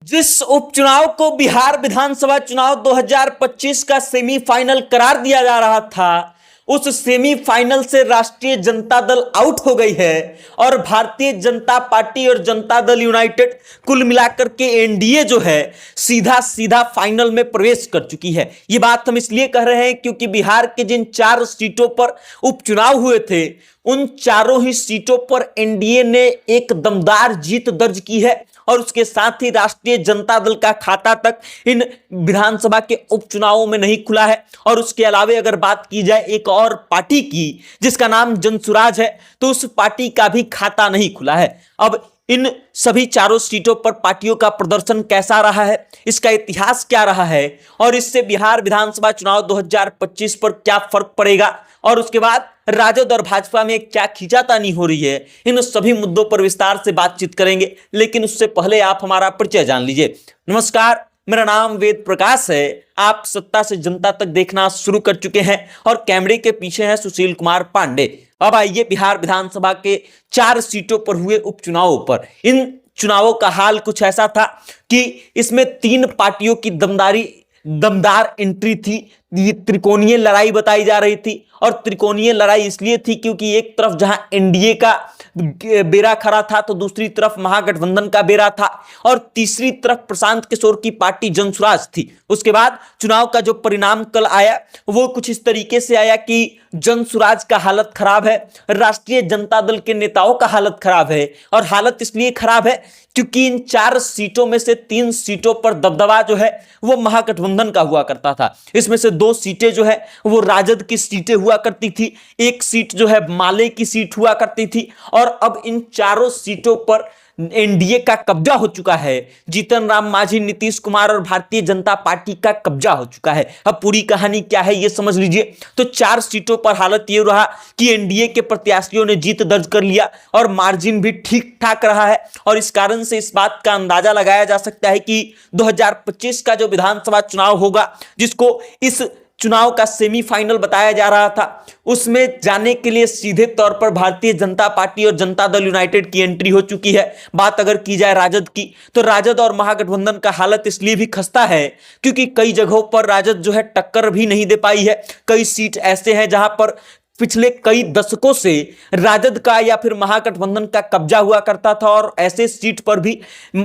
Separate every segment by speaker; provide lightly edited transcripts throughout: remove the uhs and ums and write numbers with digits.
Speaker 1: जिस उपचुनाव को बिहार विधानसभा चुनाव 2025 का सेमीफाइनल करार दिया जा रहा था, उस सेमीफाइनल से राष्ट्रीय जनता दल आउट हो गई है और भारतीय जनता पार्टी और जनता दल यूनाइटेड कुल मिलाकर के एनडीए जो है सीधा सीधा फाइनल में प्रवेश कर चुकी है। ये बात हम इसलिए कह रहे हैं क्योंकि बिहार के जिन 4 सीटों पर उपचुनाव हुए थे उन चारों ही सीटों पर एनडीए ने एक दमदार जीत दर्ज की है और उसके साथ ही राष्ट्रीय जनता दल का खाता तक इन विधानसभा के उपचुनावों में नहीं खुला है। और उसके अलावे अगर बात की जाए एक और पार्टी की जिसका नाम जनसुराज है, तो उस पार्टी का भी खाता नहीं खुला है। अब इन सभी चारों सीटों पर पार्टियों का प्रदर्शन कैसा रहा है, इसका इतिहास क्या रहा है और इससे बिहार विधानसभा चुनाव 2025 पर क्या फर्क पड़ेगा और उसके बाद राजद और भाजपा में क्या खींचातानी हो रही है, इन सभी मुद्दों पर विस्तार से बातचीत करेंगे। लेकिन उससे पहले आप हमारा परिचय जान लीजिए। नमस्कार, मेरा नाम वेद प्रकाश है। आप सत्ता से जनता तक देखना शुरू कर चुके हैं और कैमरे के पीछे हैं सुशील कुमार पांडे। अब आइए बिहार विधानसभा के 4 सीटों पर हुए उपचुनावों पर। इन चुनावों का हाल कुछ ऐसा था कि इसमें 3 पार्टियों की दमदार एंट्री थी। ये त्रिकोणीय लड़ाई बताई जा रही थी और त्रिकोणीय लड़ाई इसलिए थी क्योंकि एक तरफ जहां एनडीए का बेड़ा खड़ा था तो दूसरी तरफ महागठबंधन का बेड़ा था और तीसरी तरफ प्रशांत किशोर की पार्टी जनसुराज थी। उसके बाद चुनाव का जो परिणाम कल आया वो कुछ इस तरीके से आया कि जनसुराज का हालत खराब है, राष्ट्रीय जनता दल के नेताओं का हालत खराब है और हालत इसलिए खराब है क्योंकि इन 4 सीटों में से 3 सीटों पर दबदबा जो है वो महागठबंधन का हुआ करता था। इसमें से 2 सीटें जो है वो राजद की सीटें हुआ करती थी, 1 सीट जो है माले की सीट हुआ करती थी और अब इन चारों सीटों पर एनडीए का कब्जा हो चुका है। जीतन राम मांझी, नीतीश कुमार और भारतीय जनता पार्टी का कब्जा हो चुका है। अब पूरी कहानी क्या है ये समझ लीजिए। तो 4 सीटों पर हालत ये रहा कि एनडीए के प्रत्याशियों ने जीत दर्ज कर लिया और मार्जिन भी ठीक ठाक रहा है और इस कारण से इस बात का अंदाजा लगाया जा सकता है कि 2025 का जो विधानसभा चुनाव होगा, जिसको इस चुनाव का सेमीफाइनल बताया जा रहा था, उसमें जाने के लिए सीधे तौर पर भारतीय जनता पार्टी और जनता दल यूनाइटेड की एंट्री हो चुकी है। बात अगर की जाए राजद की, तो राजद और महागठबंधन का हालत इसलिए भी खस्ता है क्योंकि कई जगहों पर राजद जो है टक्कर भी नहीं दे पाई है। कई सीट ऐसे हैं जहां पर पिछले कई दशकों से राजद का या फिर महागठबंधन का कब्जा हुआ करता था और ऐसे सीट पर भी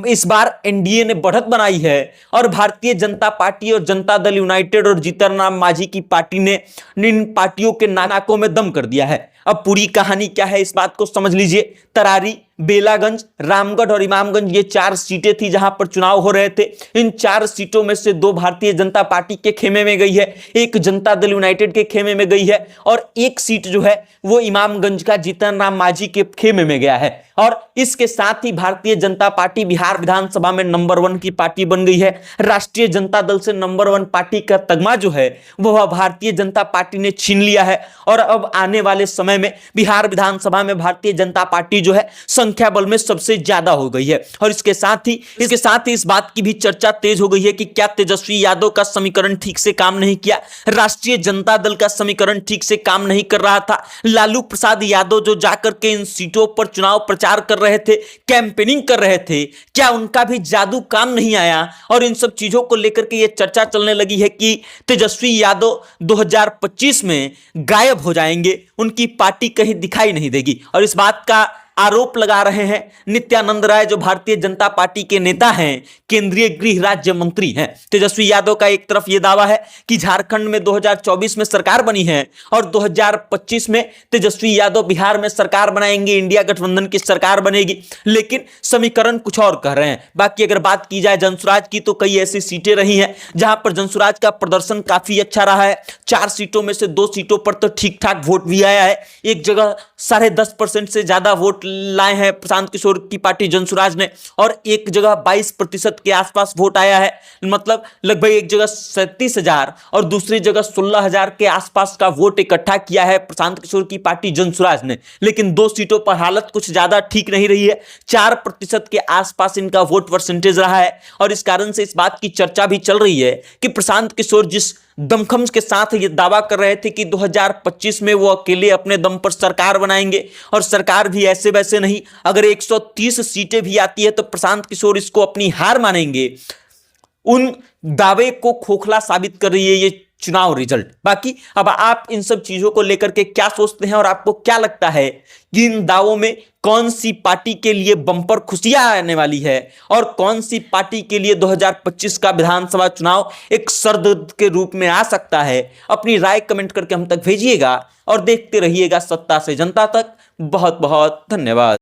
Speaker 1: इस बार एनडीए ने बढ़त बनाई है और भारतीय जनता पार्टी और जनता दल यूनाइटेड और जीतन राम मांझी की पार्टी ने इन पार्टियों के नाकों में दम कर दिया है। अब पूरी कहानी क्या है इस बात को समझ लीजिए। तरारी, बेलागंज, रामगढ़ और इमामगंज ये 4 सीटें थी जहां पर चुनाव हो रहे थे। इन 4 सीटों में से 2 भारतीय जनता पार्टी के खेमे में गई है, 1 जनता दल यूनाइटेड के खेमे में गई है और 1 सीट जो है वो इमामगंज का जीतन राम मांझी के खेमे में गया है। और इसके साथ ही भारतीय जनता पार्टी बिहार विधानसभा में नंबर 1 की पार्टी बन गई है। राष्ट्रीय जनता दल से नंबर 1 पार्टी का तगमा जो है वह भारतीय जनता पार्टी ने छीन लिया है और अब आने वाले समय में बिहार विधानसभा में भारतीय जनता पार्टी जो है संख्या बल में सबसे ज्यादा हो गई है। और इसके साथ ही इस बात की भी चर्चा तेज हो गई है कि क्या तेजस्वी यादव का समीकरण ठीक से काम नहीं किया, राष्ट्रीय जनता दल का समीकरण ठीक से काम नहीं कर रहा था। लालू प्रसाद यादव जो जाकर के इन सीटों पर चुनाव प्रचार कर रहे थे, कैंपेनिंग कर रहे थे, क्या उनका भी जादू काम नहीं आया? और इन सब चीजों को लेकर के यह चर्चा चलने लगी है कि तेजस्वी यादव 2025 में गायब हो जाएंगे, उनकी पार्टी कहीं दिखाई नहीं देगी। और इस बात का आरोप लगा रहे हैं नित्यानंद राय जो भारतीय जनता पार्टी के नेता हैं, केंद्रीय गृह राज्य मंत्री हैं। तेजस्वी यादव का एक तरफ यह दावा है कि झारखंड में 2024 में सरकार बनी है और 2025 में तेजस्वी यादव बिहार में सरकार बनाएंगे, इंडिया गठबंधन की सरकार बनेगी, लेकिन समीकरण कुछ और कह रहे हैं। बाकी अगर बात की जाए जनसुराज की, तो कई ऐसी सीटें रही हैं जहां पर जनसुराज का प्रदर्शन काफी अच्छा रहा है। 4 सीटों में से 2 सीटों पर तो ठीक ठाक वोट भी आया है। एक जगह 10.5% से ज्यादा वोट लाए हैं प्रशांत किशोर की पार्टी जनसुराज ने और एक जगह 22% के आसपास वोट आया है। मतलब लगभग एक जगह 37,000 और दूसरी जगह 16,000 के आसपास का वोट इकट्ठा किया है प्रशांत किशोर की पार्टी जनसुराज ने। लेकिन 2 सीटों पर हालत कुछ ज्यादा ठीक नहीं रही है, 4% के आसपास इनका वोट परसेंटेज रहा है और इस कारण से इस बात की चर्चा भी चल रही है कि प्रशांत किशोर जिस दमखम के साथ ये दावा कर रहे थे कि 2025 में वो अकेले अपने दम पर सरकार बनाएंगे और सरकार भी ऐसे वैसे नहीं, अगर 130 सीटें भी आती है तो प्रशांत किशोर इसको अपनी हार मानेंगे। उन दावे को खोखला साबित कर रही है ये चुनाव रिजल्ट। बाकी अब आप इन सब चीजों को लेकर के क्या सोचते हैं और आपको क्या लगता है कि इन दावों में कौन सी पार्टी के लिए बम्पर खुशियां आने वाली है और कौन सी पार्टी के लिए 2025 का विधानसभा चुनाव एक सरदर्द के रूप में आ सकता है? अपनी राय कमेंट करके हम तक भेजिएगा और देखते रहिएगा सत्ता से जनता तक। बहुत बहुत धन्यवाद।